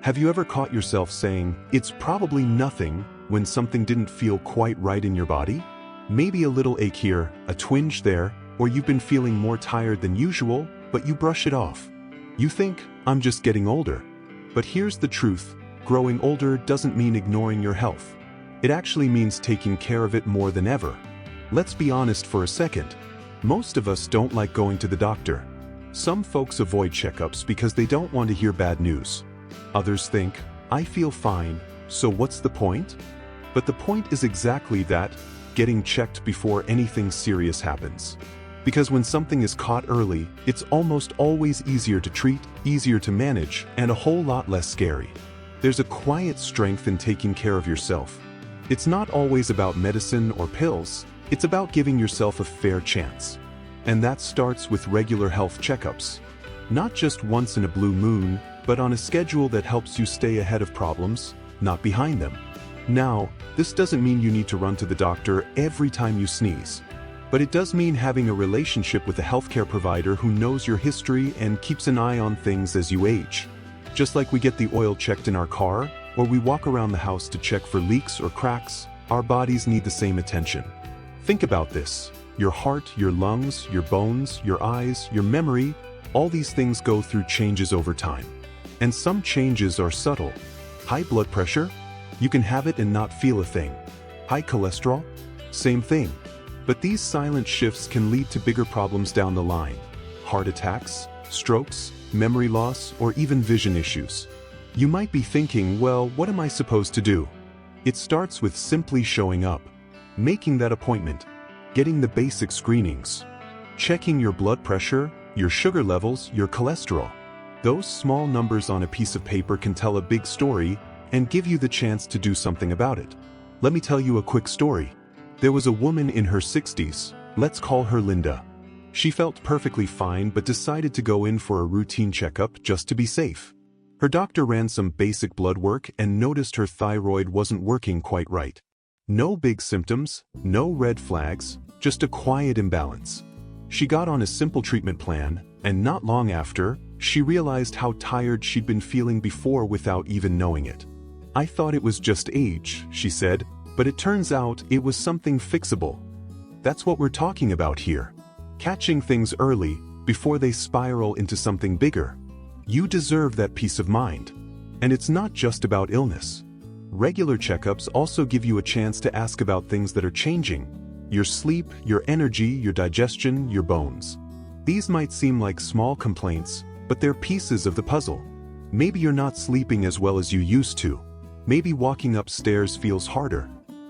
Have you ever caught yourself saying, "It's probably nothing," when something didn't feel quite right in your body? Maybe a little ache here, a twinge there, or you've been feeling more tired than usual, but you brush it off. You think, "I'm just getting older." But here's the truth: growing older doesn't mean ignoring your health. It actually means taking care of it more than ever. Let's be honest for a second. Most of us don't like going to the doctor. Some folks avoid checkups because they don't want to hear bad news. Others think, "I feel fine, so what's the point?" But the point is exactly that: getting checked before anything serious happens. Because when something is caught early, it's almost always easier to treat, easier to manage, and a whole lot less scary. There's a quiet strength in taking care of yourself. It's not always about medicine or pills, it's about giving yourself a fair chance. And that starts with regular health checkups. Not just once in a blue moon, but on a schedule that helps you stay ahead of problems, not behind them. Now, this doesn't mean you need to run to the doctor every time you sneeze. But it does mean having a relationship with a healthcare provider who knows your history and keeps an eye on things as you age. Just like we get the oil checked in our car, or we walk around the house to check for leaks or cracks, our bodies need the same attention. Think about this: your heart, your lungs, your bones, your eyes, your memory, all these things go through changes over time. And some changes are subtle. High blood pressure? You can have it and not feel a thing. High cholesterol? Same thing. But these silent shifts can lead to bigger problems down the line. Heart attacks, strokes, memory loss, or even vision issues. You might be thinking, well, what am I supposed to do? It starts with simply showing up, making that appointment, getting the basic screenings, checking your blood pressure, your sugar levels, your cholesterol. Those small numbers on a piece of paper can tell a big story and give you the chance to do something about it. Let me tell you a quick story. There was a woman in her 60s, let's call her Linda. She felt perfectly fine but decided to go in for a routine checkup just to be safe. Her doctor ran some basic blood work and noticed her thyroid wasn't working quite right. No big symptoms, no red flags, just a quiet imbalance. She got on a simple treatment plan, and not long after, she realized how tired she'd been feeling before without even knowing it. "I thought it was just age," she said, "but it turns out it was something fixable." That's what we're talking about here. Catching things early, before they spiral into something bigger. You deserve that peace of mind. And it's not just about illness. Regular checkups also give you a chance to ask about things that are changing. Your sleep, your energy, your digestion, your bones. These might seem like small complaints, but they're pieces of the puzzle. Maybe you're not sleeping as well as you used to. Maybe walking upstairs feels harder.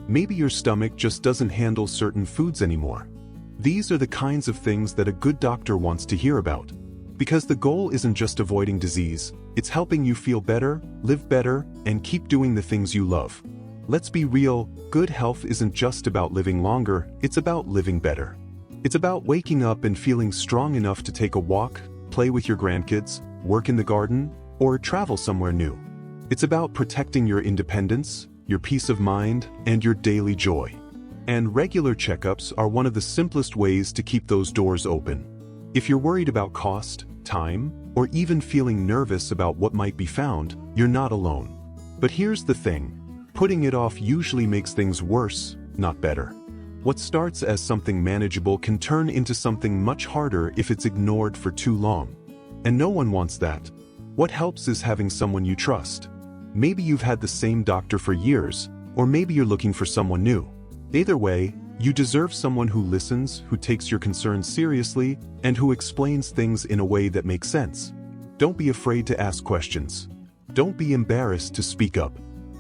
Maybe your stomach just doesn't handle certain foods anymore. These are the kinds of things that a good doctor wants to hear about. Because the goal isn't just avoiding disease, it's helping you feel better, live better, and keep doing the things you love. Let's be real, good health isn't just about living longer, it's about living better. It's about waking up and feeling strong enough to take a walk, play with your grandkids, work in the garden, or travel somewhere new. It's about protecting your independence, your peace of mind, and your daily joy. And regular checkups are one of the simplest ways to keep those doors open. If you're worried about cost, time, or even feeling nervous about what might be found, you're not alone. But here's the thing: putting it off usually makes things worse, not better. What starts as something manageable can turn into something much harder if it's ignored for too long. And no one wants that. What helps is having someone you trust. Maybe you've had the same doctor for years, or maybe you're looking for someone new. Either way, you deserve someone who listens, who takes your concerns seriously, and who explains things in a way that makes sense. Don't be afraid to ask questions. Don't be embarrassed to speak up.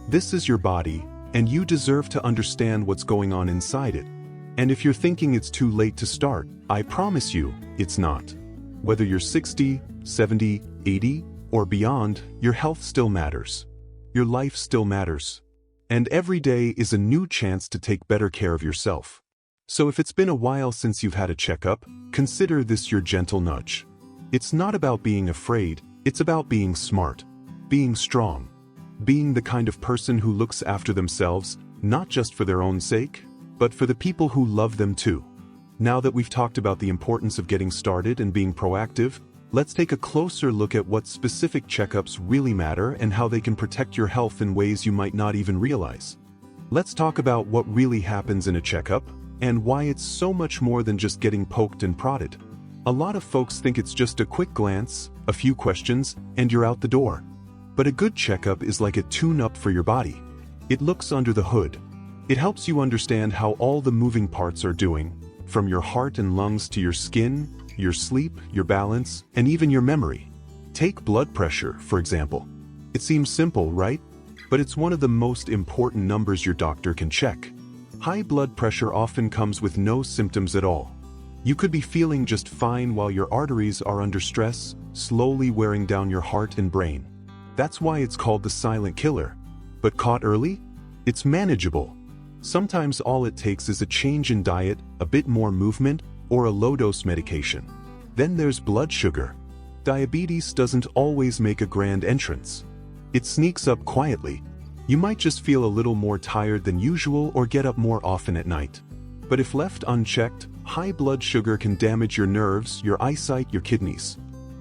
This is your body, and you deserve to understand what's going on inside it. And if you're thinking it's too late to start, I promise you, it's not. Whether you're 60, 70, 80, or beyond, your health still matters. Your life still matters. And every day is a new chance to take better care of yourself. So if it's been a while since you've had a checkup, consider this your gentle nudge. It's not about being afraid, it's about being smart, being strong, being the kind of person who looks after themselves, not just for their own sake, but for the people who love them too. Now that we've talked about the importance of getting started and being proactive, let's take a closer look at what specific checkups really matter and how they can protect your health in ways you might not even realize. Let's talk about what really happens in a checkup and why it's so much more than just getting poked and prodded. A lot of folks think it's just a quick glance, a few questions, and you're out the door. But a good checkup is like a tune-up for your body. It looks under the hood. It helps you understand how all the moving parts are doing, from your heart and lungs to your skin, your sleep, your balance, and even your memory. Take blood pressure, for example. It seems simple, right? But it's one of the most important numbers your doctor can check. High blood pressure often comes with no symptoms at all. You could be feeling just fine while your arteries are under stress, slowly wearing down your heart and brain. That's why it's called the silent killer. But caught early? It's manageable. Sometimes all it takes is a change in diet, a bit more movement, or a low-dose medication. Then there's blood sugar. Diabetes doesn't always make a grand entrance. It sneaks up quietly. You might just feel a little more tired than usual or get up more often at night. But if left unchecked, high blood sugar can damage your nerves, your eyesight, your kidneys.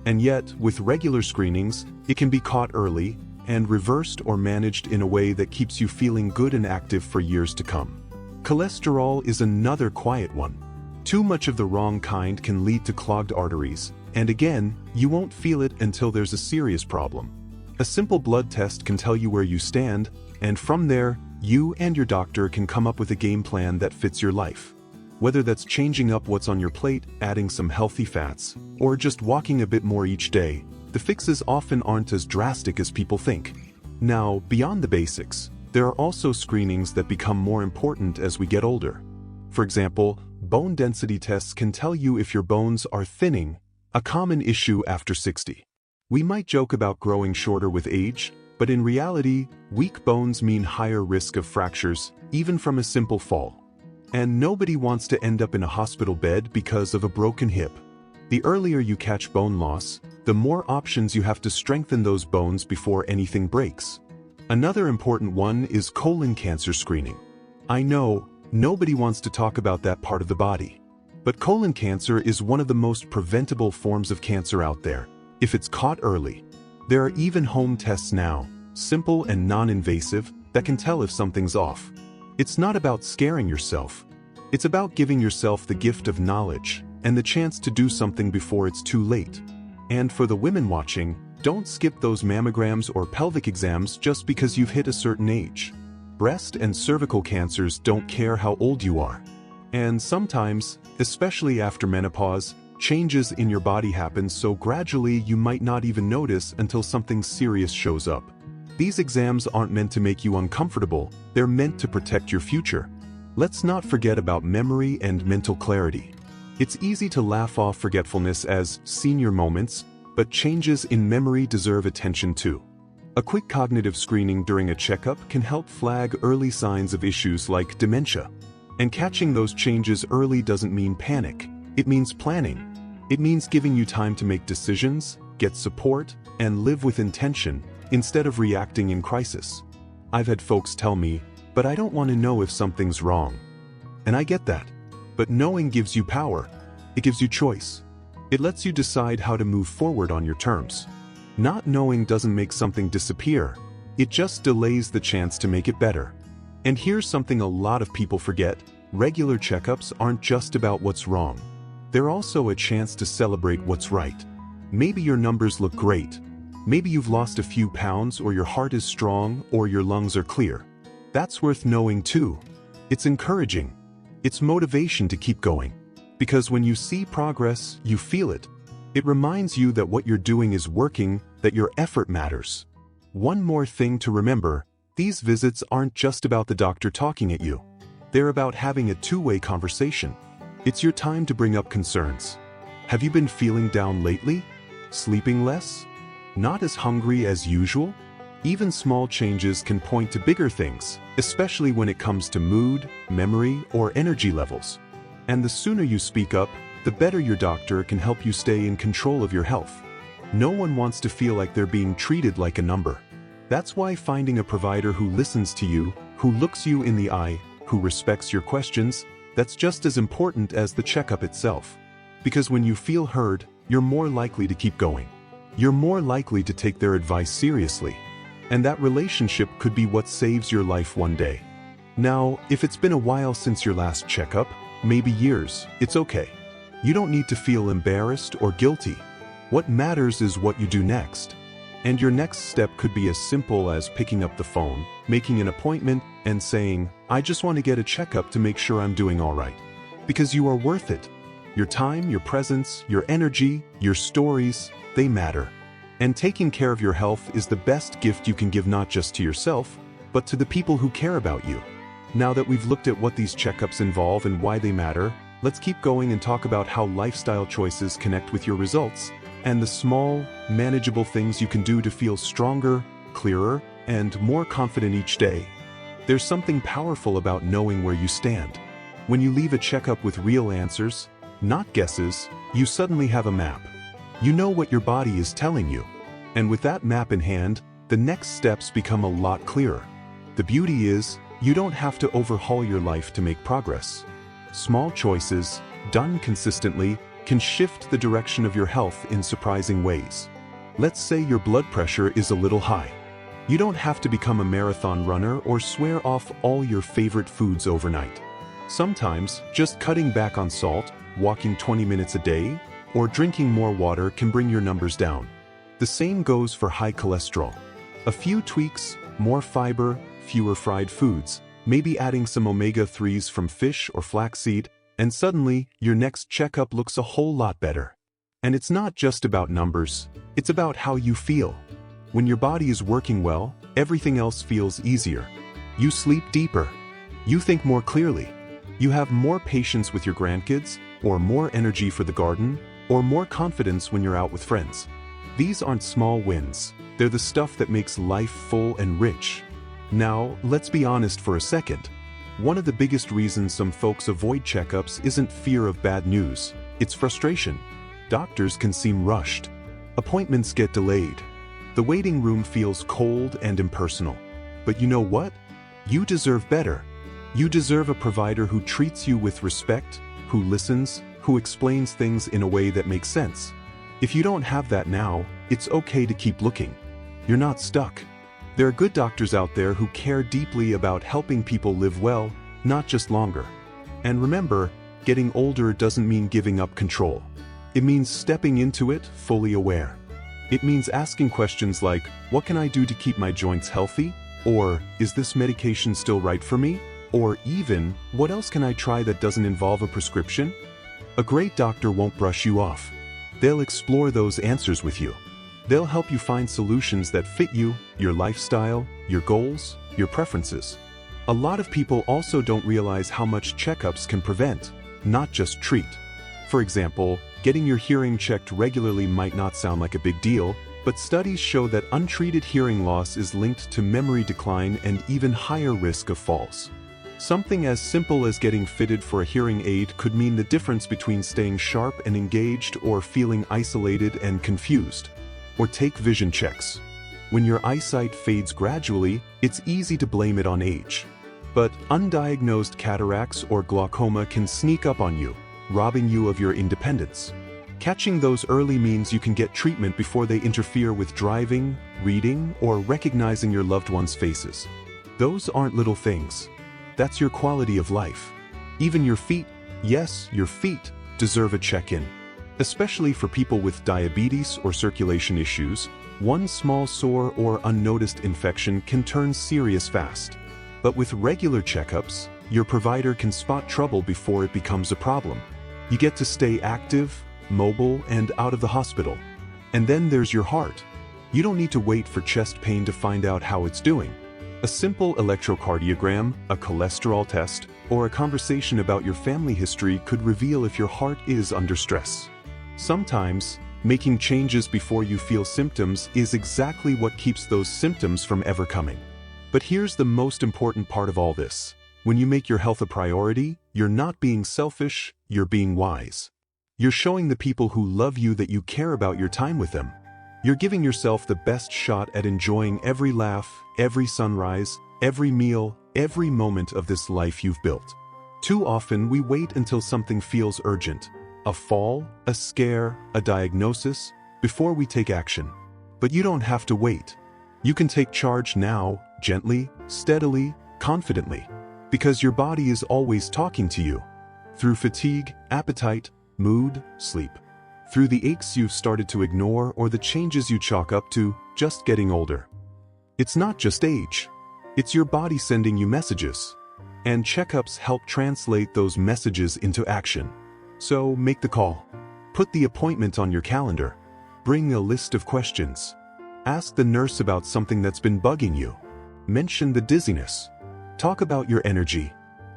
And yet, with regular screenings, it can be caught early and reversed or managed in a way that keeps you feeling good and active for years to come. Cholesterol is another quiet one. Too much of the wrong kind can lead to clogged arteries, and again, you won't feel it until there's a serious problem. A simple blood test can tell you where you stand, and from there, you and your doctor can come up with a game plan that fits your life. Whether that's changing up what's on your plate, adding some healthy fats, or just walking a bit more each day, the fixes often aren't as drastic as people think. Now, beyond the basics, there are also screenings that become more important as we get older. For example, bone density tests can tell you if your bones are thinning, a common issue after 60. We might joke about growing shorter with age, but in reality, weak bones mean higher risk of fractures, even from a simple fall. And nobody wants to end up in a hospital bed because of a broken hip. The earlier you catch bone loss, the more options you have to strengthen those bones before anything breaks. Another important one is colon cancer screening. I know, nobody wants to talk about that part of the body. But colon cancer is one of the most preventable forms of cancer out there, if it's caught early. There are even home tests now, simple and non-invasive, that can tell if something's off. It's not about scaring yourself. It's about giving yourself the gift of knowledge and the chance to do something before it's too late. And for the women watching, don't skip those mammograms or pelvic exams just because you've hit a certain age. Breast and cervical cancers don't care how old you are. And sometimes, especially after menopause, changes in your body happen so gradually you might not even notice until something serious shows up. These exams aren't meant to make you uncomfortable, they're meant to protect your future. Let's not forget about memory and mental clarity. It's easy to laugh off forgetfulness as senior moments, but changes in memory deserve attention too. A quick cognitive screening during a checkup can help flag early signs of issues like dementia. And catching those changes early doesn't mean panic, it means planning. It means giving you time to make decisions, get support, and live with intention, instead of reacting in crisis. I've had folks tell me, but I don't want to know if something's wrong. And I get that. But knowing gives you power. It gives you choice. It lets you decide how to move forward on your terms. Not knowing doesn't make something disappear. It just delays the chance to make it better. And here's something a lot of people forget. Regular checkups aren't just about what's wrong. They're also a chance to celebrate what's right. Maybe your numbers look great. Maybe you've lost a few pounds, or your heart is strong, or your lungs are clear. That's worth knowing too. It's encouraging. It's motivation to keep going. Because when you see progress, you feel it. It reminds you that what you're doing is working, that your effort matters. One more thing to remember, these visits aren't just about the doctor talking at you. They're about having a two-way conversation. It's your time to bring up concerns. Have you been feeling down lately? Sleeping less? Not as hungry as usual? Even small changes can point to bigger things, especially when it comes to mood, memory, or energy levels. And the sooner you speak up, the better your doctor can help you stay in control of your health. No one wants to feel like they're being treated like a number. That's why finding a provider who listens to you, who looks you in the eye, who respects your questions, That's just as important as the checkup itself. Because when you feel heard, you're more likely to keep going. You're more likely to take their advice seriously. And that relationship could be what saves your life one day. Now, if it's been a while since your last checkup, maybe years, it's okay. You don't need to feel embarrassed or guilty. What matters is what you do next. And your next step could be as simple as picking up the phone, making an appointment, and saying, "I just want to get a checkup to make sure I'm doing all right." Because you are worth it. Your time, your presence, your energy, your stories, they matter. And taking care of your health is the best gift you can give, not just to yourself, but to the people who care about you. Now that we've looked at what these checkups involve and why they matter, let's keep going and talk about how lifestyle choices connect with your results, and the small, manageable things you can do to feel stronger, clearer, and more confident each day. There's something powerful about knowing where you stand. When you leave a checkup with real answers, not guesses, you suddenly have a map. You know what your body is telling you. And with that map in hand, the next steps become a lot clearer. The beauty is, you don't have to overhaul your life to make progress. Small choices, done consistently, can shift the direction of your health in surprising ways. Let's say your blood pressure is a little high. You don't have to become a marathon runner or swear off all your favorite foods overnight. Sometimes, just cutting back on salt, walking 20 minutes a day, or drinking more water can bring your numbers down. The same goes for high cholesterol. A few tweaks, more fiber, fewer fried foods, maybe adding some omega-3s from fish or flaxseed, and suddenly, your next checkup looks a whole lot better. And it's not just about numbers, it's about how you feel. When your body is working well, everything else feels easier. You sleep deeper. You think more clearly. You have more patience with your grandkids, or more energy for the garden, or more confidence when you're out with friends. These aren't small wins. They're the stuff that makes life full and rich. Now, let's be honest for a second. One of the biggest reasons some folks avoid checkups isn't fear of bad news, it's frustration. Doctors can seem rushed. Appointments get delayed. The waiting room feels cold and impersonal. But you know what? You deserve better. You deserve a provider who treats you with respect, who listens, who explains things in a way that makes sense. If you don't have that now, it's okay to keep looking. You're not stuck. There are good doctors out there who care deeply about helping people live well, not just longer. And remember, getting older doesn't mean giving up control. It means stepping into it fully aware. It means asking questions like, what can I do to keep my joints healthy? Or, is this medication still right for me? Or even, what else can I try that doesn't involve a prescription? A great doctor won't brush you off. They'll explore those answers with you. They'll help you find solutions that fit you, your lifestyle, your goals, your preferences. A lot of people also don't realize how much checkups can prevent, not just treat. For example, getting your hearing checked regularly might not sound like a big deal, but studies show that untreated hearing loss is linked to memory decline and even higher risk of falls. Something as simple as getting fitted for a hearing aid could mean the difference between staying sharp and engaged or feeling isolated and confused. Or take vision checks. When your eyesight fades gradually, it's easy to blame it on age. But undiagnosed cataracts or glaucoma can sneak up on you, robbing you of your independence. Catching those early means you can get treatment before they interfere with driving, reading, or recognizing your loved ones' faces. Those aren't little things. That's your quality of life. Even your feet, yes, your feet, deserve a check-in. Especially for people with diabetes or circulation issues, one small sore or unnoticed infection can turn serious fast. But with regular checkups, your provider can spot trouble before it becomes a problem. You get to stay active, mobile, and out of the hospital. And then there's your heart. You don't need to wait for chest pain to find out how it's doing. A simple electrocardiogram, a cholesterol test, or a conversation about your family history could reveal if your heart is under stress. Sometimes, making changes before you feel symptoms is exactly what keeps those symptoms from ever coming. But here's the most important part of all this. When you make your health a priority, you're not being selfish, you're being wise. You're showing the people who love you that you care about your time with them. You're giving yourself the best shot at enjoying every laugh, every sunrise, every meal, every moment of this life you've built. Too often we wait until something feels urgent, a fall, a scare, a diagnosis, before we take action. But you don't have to wait. You can take charge now, gently, steadily, confidently, because your body is always talking to you. Through fatigue, appetite, mood, sleep. Through the aches you've started to ignore or the changes you chalk up to just getting older. It's not just age. It's your body sending you messages. And checkups help translate those messages into action. So make the call. Put the appointment on your calendar. Bring a list of questions. Ask the nurse about something that's been bugging you. Mention the dizziness. Talk about your energy.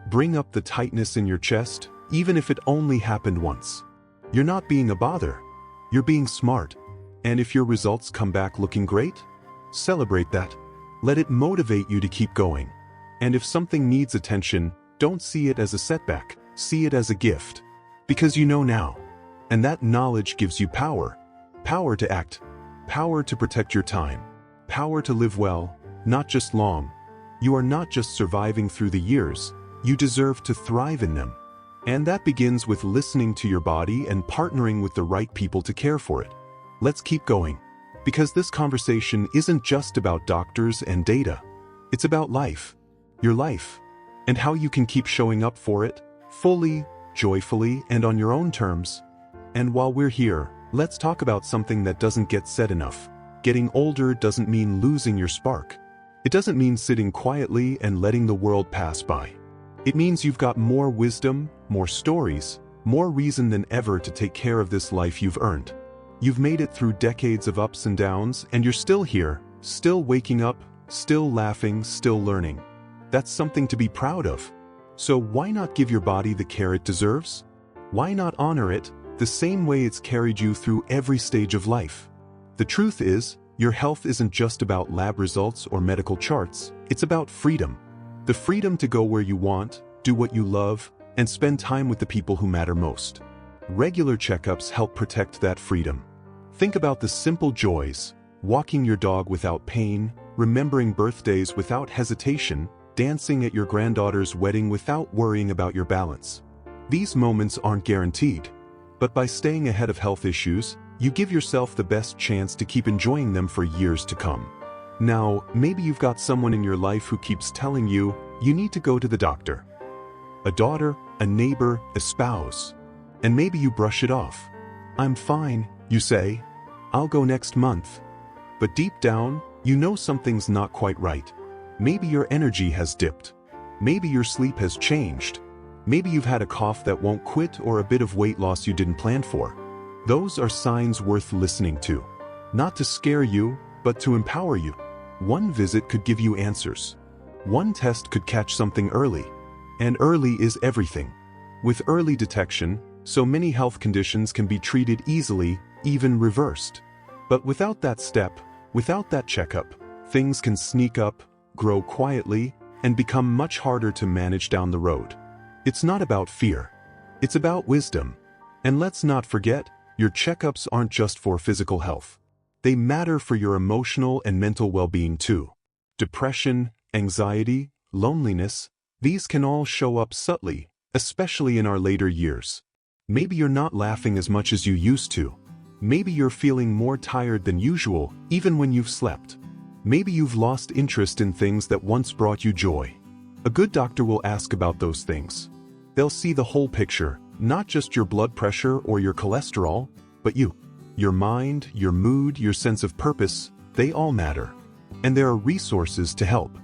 Bring up the tightness in your chest, even if it only happened once. You're not being a bother. You're being smart. And if your results come back looking great, celebrate that. Let it motivate you to keep going. And if something needs attention, don't see it as a setback, see it as a gift. Because you know now. And that knowledge gives you power. Power to act. Power to protect your time. Power to live well, not just long. You are not just surviving through the years, you deserve to thrive in them. And that begins with listening to your body and partnering with the right people to care for it. Let's keep going. Because this conversation isn't just about doctors and data. It's about life. Your life. And how you can keep showing up for it, fully, joyfully, and on your own terms. And while we're here, let's talk about something that doesn't get said enough. Getting older doesn't mean losing your spark. It doesn't mean sitting quietly and letting the world pass by. It means you've got more wisdom, more stories, more reason than ever to take care of this life you've earned. You've made it through decades of ups and downs, and you're still here, still waking up, still laughing, still learning. That's something to be proud of. So why not give your body the care it deserves? Why not honor it the same way it's carried you through every stage of life? The truth is, your health isn't just about lab results or medical charts, it's about freedom. The freedom to go where you want, do what you love, and spend time with the people who matter most. Regular checkups help protect that freedom. Think about the simple joys: walking your dog without pain, remembering birthdays without hesitation, dancing at your granddaughter's wedding without worrying about your balance. These moments aren't guaranteed, but by staying ahead of health issues, you give yourself the best chance to keep enjoying them for years to come. Now, maybe you've got someone in your life who keeps telling you need to go to the doctor. A daughter, a neighbor, a spouse. And maybe you brush it off. I'm fine, you say. I'll go next month. But deep down, you know something's not quite right. Maybe your energy has dipped. Maybe your sleep has changed. Maybe you've had a cough that won't quit or a bit of weight loss you didn't plan for. Those are signs worth listening to. Not to scare you, but to empower you. One visit could give you answers. One test could catch something early. And early is everything. With early detection, so many health conditions can be treated easily, even reversed. But without that step, without that checkup, things can sneak up, grow quietly, and become much harder to manage down the road. It's not about fear. It's about wisdom. And let's not forget, your checkups aren't just for physical health. They matter for your emotional and mental well-being too. Depression, anxiety, loneliness, these can all show up subtly, especially in our later years. Maybe you're not laughing as much as you used to. Maybe you're feeling more tired than usual, even when you've slept. Maybe you've lost interest in things that once brought you joy. A good doctor will ask about those things. They'll see the whole picture, not just your blood pressure or your cholesterol, but you. Your mind, your mood, your sense of purpose, they all matter. And there are resources to help.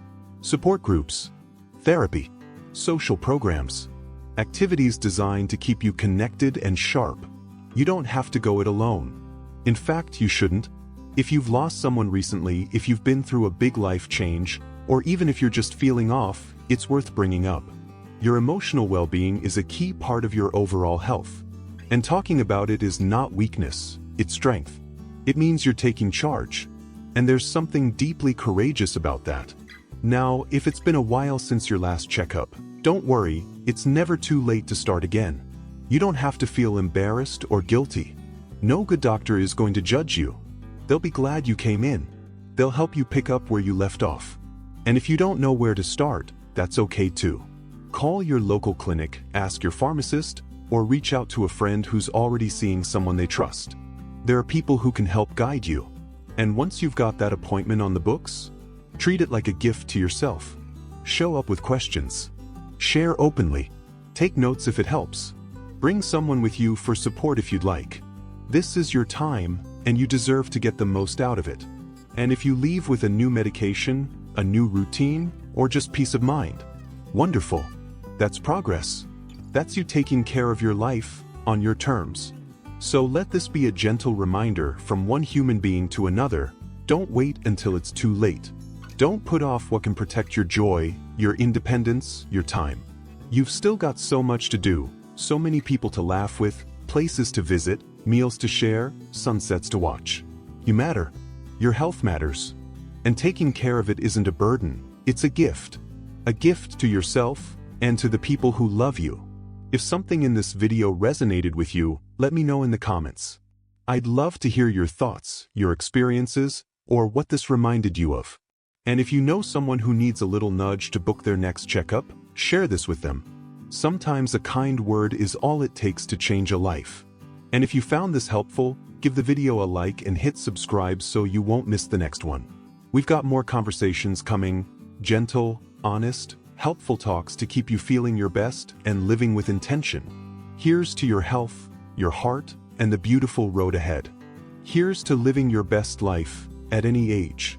Support groups, therapy, social programs, activities designed to keep you connected and sharp. You don't have to go it alone. In fact, you shouldn't. If you've lost someone recently, if you've been through a big life change, or even if you're just feeling off, it's worth bringing up. Your emotional well-being is a key part of your overall health. And talking about it is not weakness, it's strength. It means you're taking charge. And there's something deeply courageous about that. Now, if it's been a while since your last checkup, don't worry, it's never too late to start again. You don't have to feel embarrassed or guilty. No good doctor is going to judge you. They'll be glad you came in. They'll help you pick up where you left off. And if you don't know where to start, that's okay too. Call your local clinic, ask your pharmacist, or reach out to a friend who's already seeing someone they trust. There are people who can help guide you. And once you've got that appointment on the books, treat it like a gift to yourself. Show up with questions. Share openly. Take notes if it helps. Bring someone with you for support if you'd like. This is your time, and you deserve to get the most out of it. And if you leave with a new medication, a new routine, or just peace of mind, wonderful. That's progress. That's you taking care of your life on your terms. So let this be a gentle reminder from one human being to another. Don't wait until it's too late. Don't put off what can protect your joy, your independence, your time. You've still got so much to do, so many people to laugh with, places to visit, meals to share, sunsets to watch. You matter. Your health matters. And taking care of it isn't a burden, it's a gift. A gift to yourself and to the people who love you. If something in this video resonated with you, let me know in the comments. I'd love to hear your thoughts, your experiences, or what this reminded you of. And if you know someone who needs a little nudge to book their next checkup, share this with them. Sometimes a kind word is all it takes to change a life. And if you found this helpful, give the video a like and hit subscribe so you won't miss the next one. We've got more conversations coming, gentle, honest, helpful talks to keep you feeling your best and living with intention. Here's to your health, your heart, and the beautiful road ahead. Here's to living your best life, at any age.